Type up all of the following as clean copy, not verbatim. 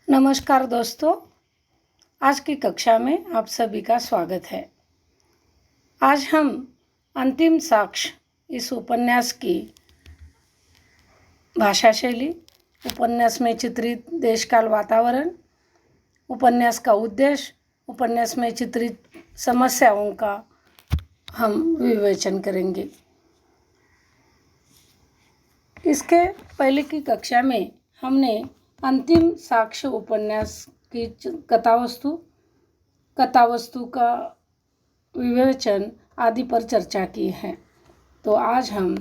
नमस्कार दोस्तों, आज की कक्षा में आप सभी का स्वागत है। आज हम अंतिम साक्ष्य इस उपन्यास की भाषा शैली, उपन्यास में चित्रित देश काल वातावरण, उपन्यास का उद्देश्य, उपन्यास में चित्रित समस्याओं का हम विवेचन करेंगे। इसके पहले की कक्षा में हमने अंतिम साक्ष्य उपन्यास की कथावस्तु का विवेचन आदि पर चर्चा की है। तो आज हम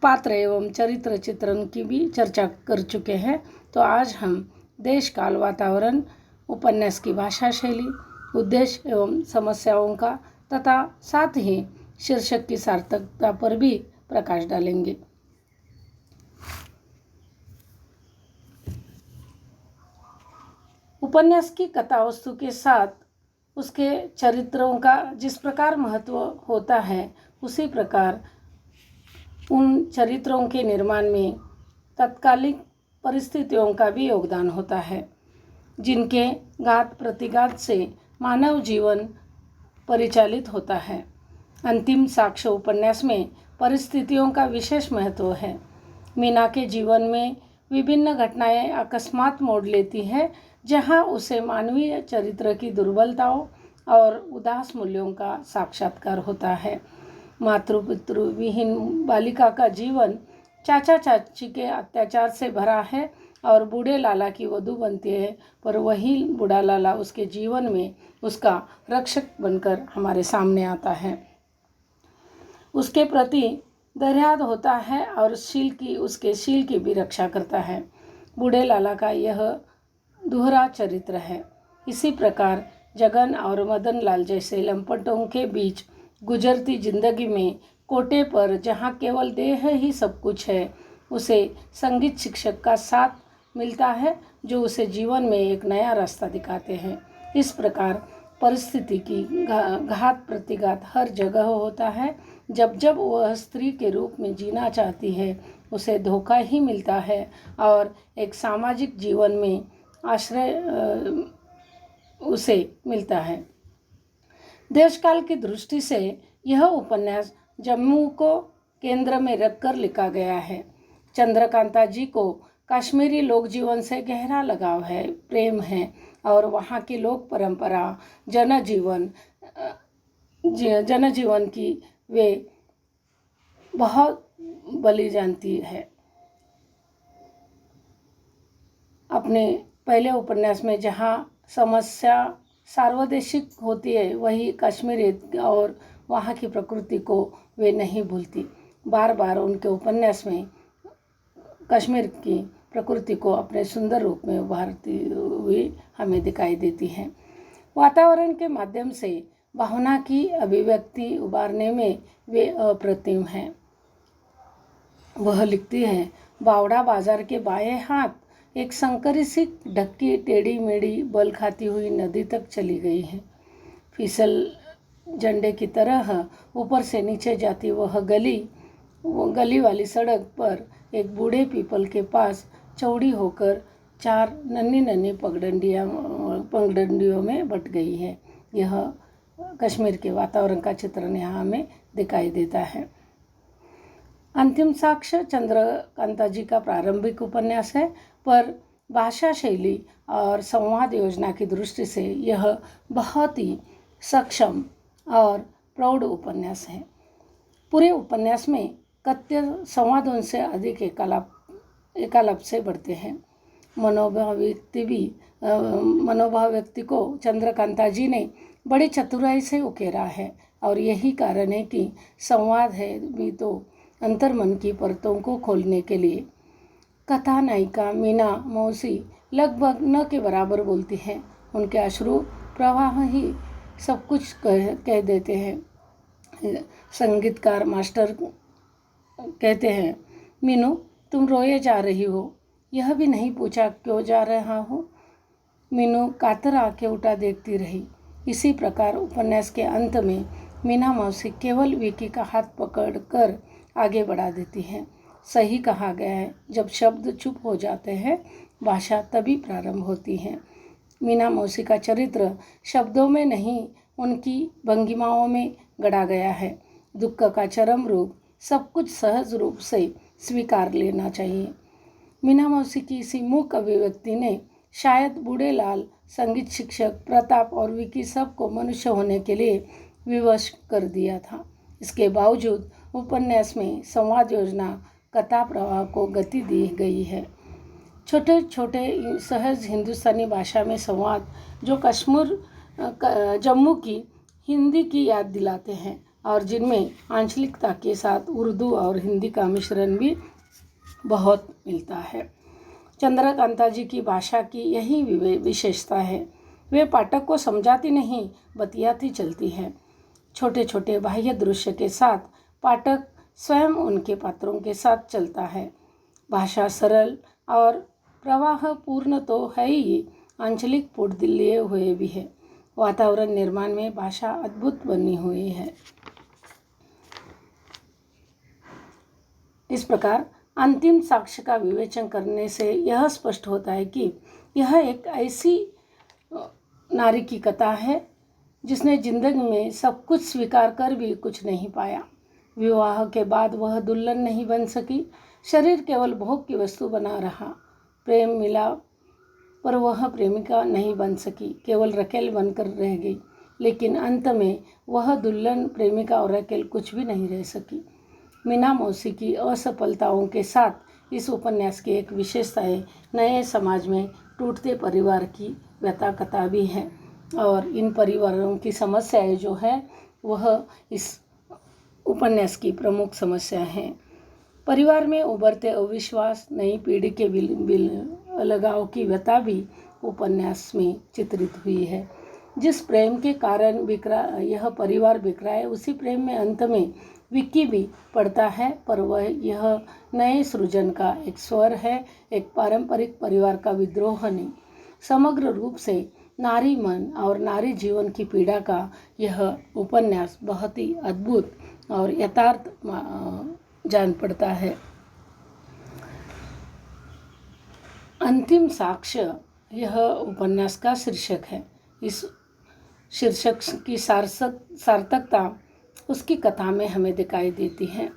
पात्र एवं चरित्र चित्रण की भी चर्चा कर चुके हैं। तो आज हम देश काल वातावरण, उपन्यास की भाषा शैली, उद्देश्य एवं समस्याओं का तथा साथ ही शीर्षक की सार्थकता पर भी प्रकाश डालेंगे। उपन्यास की कथावस्तु के साथ उसके चरित्रों का जिस प्रकार महत्व होता है, उसी प्रकार उन चरित्रों के निर्माण में तत्कालिक परिस्थितियों का भी योगदान होता है, जिनके घात प्रतिघात से मानव जीवन परिचालित होता है। अंतिम साक्ष्य उपन्यास में परिस्थितियों का विशेष महत्व है। मीना के जीवन में विभिन्न घटनाएं अकस्मात मोड़ लेती है, जहां उसे मानवीय चरित्र की दुर्बलताओं और उदास मूल्यों का साक्षात्कार होता है। मातृपितृ विहीन बालिका का जीवन चाचा चाची के अत्याचार से भरा है और बूढ़े लाला की वधू बनती है, पर वही बूढ़ा लाला उसके जीवन में उसका रक्षक बनकर हमारे सामने आता है। उसके प्रति दयाद होता है और उसके शील की भी रक्षा करता है। बूढ़े लाला का यह दोहरा चरित्र है। इसी प्रकार जगन और मदन लाल जैसे लंपटों के बीच गुजरती जिंदगी में कोटे पर जहाँ केवल देह ही सब कुछ है, उसे संगीत शिक्षक का साथ मिलता है, जो उसे जीवन में एक नया रास्ता दिखाते हैं। इस प्रकार परिस्थिति की घात प्रतिघात हर जगह होता है। जब जब वह स्त्री के रूप में जीना चाहती है, उसे धोखा ही मिलता है और एक सामाजिक जीवन में आश्रय उसे मिलता है। देशकाल की दृष्टि से यह उपन्यास जम्मू को केंद्र में रखकर लिखा गया है। चंद्रकांता जी को कश्मीरी लोक जीवन से गहरा लगाव है, प्रेम है और वहाँ की लोक परंपरा, जनजीवन की वे बहुत बली जानती है। अपने पहले उपन्यास में जहाँ समस्या सार्वदेशिक होती है, वही कश्मीर और वहाँ की प्रकृति को वे नहीं भूलती। बार बार उनके उपन्यास में कश्मीर की प्रकृति को अपने सुंदर रूप में उभारती हुई हमें दिखाई देती है। वातावरण के माध्यम से भावना की अभिव्यक्ति उभारने में वे अप्रतिम हैं। वह लिखती है, बावड़ा बाजार के बाएं हाथ एक संकरी सी ढक्की टेढ़ी मेढ़ी बल खाती हुई नदी तक चली गई है। फिसल झंडे की तरह ऊपर से नीचे जाती वह गली वाली सड़क पर एक बूढ़े पीपल के पास चौड़ी होकर 4 नन्ही पगडंडियों में बट गई है। यह कश्मीर के वातावरण का चित्रण यहाँ हमें दिखाई देता है। अंतिम साक्ष्य चंद्रकांता जी का प्रारंभिक उपन्यास है, पर भाषा शैली और संवाद योजना की दृष्टि से यह बहुत ही सक्षम और प्रौढ़ उपन्यास है। पूरे उपन्यास में कथ्य संवादों से अधिक एकालाप से बढ़ते हैं। मनोभाव व्यक्ति को चंद्रकांता जी ने बड़ी चतुराई से उकेरा है और यही कारण है कि संवाद है भी तो अंतर्मन की परतों को खोलने के लिए। कथा नायिका मीना मौसी लगभग न के बराबर बोलती हैं। उनके अश्रु प्रवाह ही सब कुछ कह देते हैं। संगीतकार मास्टर कहते हैं, मीनू तुम रोए जा रही हो, यह भी नहीं पूछा क्यों जा रहा हो। मीनू कातर आंखें उठा देखती रही। इसी प्रकार उपन्यास के अंत में मीना मौसी केवल विकी का हाथ पकड़कर आगे बढ़ा देती हैं। सही कहा गया है, जब शब्द चुप हो जाते हैं भाषा तभी प्रारंभ होती है। मीना मौसी का चरित्र शब्दों में नहीं, उनकी भंगिमाओं में गढ़ा गया है। दुख का चरम रूप सब कुछ सहज रूप से स्वीकार लेना चाहिए। मीना मौसी की इसी मूक अभिव्यक्ति ने शायद बूढ़े लाल, संगीत शिक्षक प्रताप और विकी सबको मनुष्य होने के लिए विवश कर दिया था। इसके बावजूद उपन्यास में संवाद योजना कथा प्रवाह को गति दी गई है। छोटे छोटे सहज हिंदुस्तानी भाषा में संवाद जो जम्मू की हिंदी की याद दिलाते हैं और जिनमें आंचलिकता के साथ उर्दू और हिंदी का मिश्रण भी बहुत मिलता है। चंद्रकांता जी की भाषा की यही विशेषता है। वे पाठक को समझाती नहीं, बतियाती चलती है। छोटे छोटे बाह्य दृश्य के साथ पाठक स्वयं उनके पात्रों के साथ चलता है। भाषा सरल और प्रवाह पूर्ण तो है ही, आंचलिक पुट लिए हुए भी है। वातावरण निर्माण में भाषा अद्भुत बनी हुई है। इस प्रकार अंतिम साक्ष्य का विवेचन करने से यह स्पष्ट होता है कि यह एक ऐसी नारी की कथा है जिसने जिंदगी में सब कुछ स्वीकार कर भी कुछ नहीं पाया। विवाह के बाद वह दुल्हन नहीं बन सकी, शरीर केवल भोग की वस्तु बना रहा। प्रेम मिला पर वह प्रेमिका नहीं बन सकी, केवल रकेल बनकर रह गई। लेकिन अंत में वह दुल्हन, प्रेमिका और रकेल कुछ भी नहीं रह सकी। मीना मौसी की असफलताओं के साथ इस उपन्यास की एक विशेषता है, नए समाज में टूटते परिवार की व्यथा कथा भी है और इन परिवारों की समस्याएं जो है वह इस उपन्यास की प्रमुख समस्या है। परिवार में उभरते अविश्वास, नई पीढ़ी के अलगाव की व्यथा भी उपन्यास में चित्रित हुई है। जिस प्रेम के कारण यह परिवार बिखरा है, उसी प्रेम में अंत में विक्की भी पड़ता है, पर वह यह नए सृजन का एक स्वर है, एक पारंपरिक परिवार का विद्रोह नहीं। समग्र रूप से नारी मन और नारी जीवन की पीड़ा का यह उपन्यास बहुत ही अद्भुत और यथार्थ जान पड़ता है। अंतिम साक्ष्य यह उपन्यास का शीर्षक है। इस शीर्षक की सार्थकता उसकी कथा में हमें दिखाई देती है।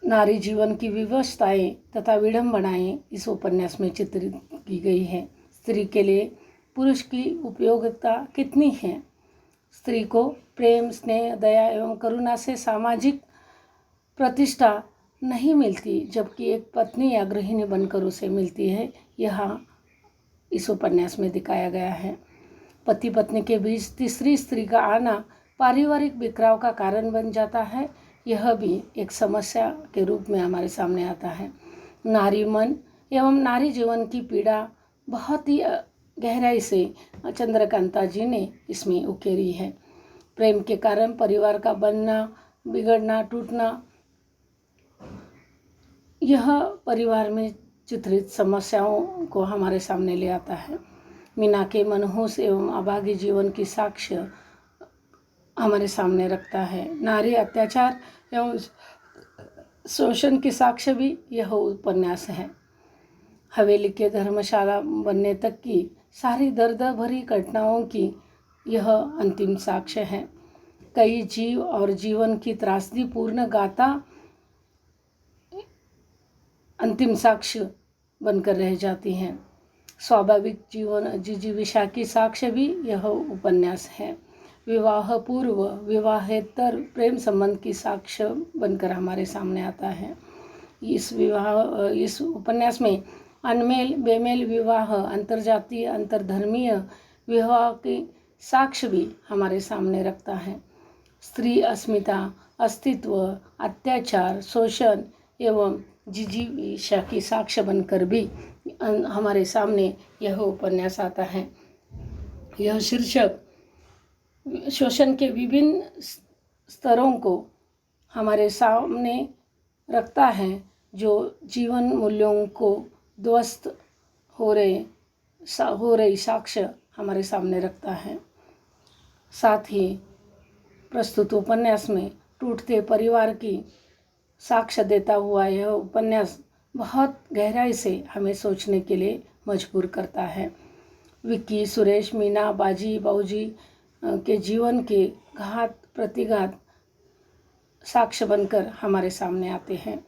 नारी जीवन की विवशताएं तथा विडंबनाएं इस उपन्यास में चित्रित की गई है। स्त्री के लिए पुरुष की उपयोगिता कितनी है। स्त्री को प्रेम, स्नेह, दया एवं करुणा से सामाजिक प्रतिष्ठा नहीं मिलती, जबकि एक पत्नी या गृहिणी बनकर उसे मिलती है। यहाँ इस उपन्यास में दिखाया गया है। पति पत्नी के बीच तीसरी स्त्री का आना पारिवारिक बिखराव का कारण बन जाता है। यह भी एक समस्या के रूप में हमारे सामने आता है। नारी मन एवं नारी जीवन की पीड़ा बहुत ही गहराई से चंद्रकांता जी ने इसमें उकेरी है। प्रेम के कारण परिवार का बनना, बिगड़ना, टूटना, यह परिवार में चित्रित समस्याओं को हमारे सामने ले आता है। मीना के मनहूस एवं अभागी जीवन की साक्ष्य हमारे सामने रखता है। नारी अत्याचार एवं शोषण की साक्ष्य भी यह उपन्यास है। हवेली के धर्मशाला बनने तक की सारी दर्द भरी घटनाओं की यह अंतिम साक्ष्य है। कई जीव और जीवन की त्रासदीपूर्ण गाथा अंतिम साक्ष्य बनकर रह जाती हैं। स्वाभाविक जीवन जिजीविषा की साक्ष्य भी यह उपन्यास है। विवाह पूर्व, विवाहेतर प्रेम संबंध की साक्ष्य बनकर हमारे सामने आता है। इस उपन्यास में अनमेल बेमेल विवाह, अंतर्जातीय अंतर्धर्मीय विवाह की साक्ष्य भी हमारे सामने रखता है। स्त्री अस्मिता, अस्तित्व, अत्याचार, शोषण एवं जिजीविषा की साक्ष्य बनकर भी हमारे सामने यह उपन्यास आता है। यह शीर्षक शोषण के विभिन्न स्तरों को हमारे सामने रखता है, जो जीवन मूल्यों को ध्वस्त हो रही साक्ष्य हमारे सामने रखता है। साथ ही प्रस्तुत उपन्यास में टूटते परिवार की साक्ष्य देता हुआ यह उपन्यास बहुत गहराई से हमें सोचने के लिए मजबूर करता है। विक्की, सुरेश, मीना, बाजी, बाऊजी के जीवन के घात प्रतिघात साक्ष्य बनकर हमारे सामने आते हैं।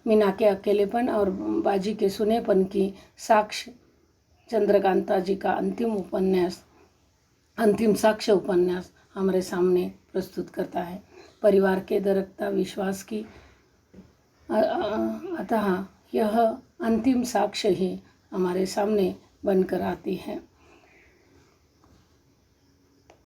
मीना के अकेलेपन और बाजी के सुनेपन की साक्ष्य चंद्रकांता जी का अंतिम साक्ष्य उपन्यास हमारे सामने प्रस्तुत करता है। परिवार के दरकता विश्वास की अतः यह अंतिम साक्ष्य ही हमारे सामने बनकर आती है।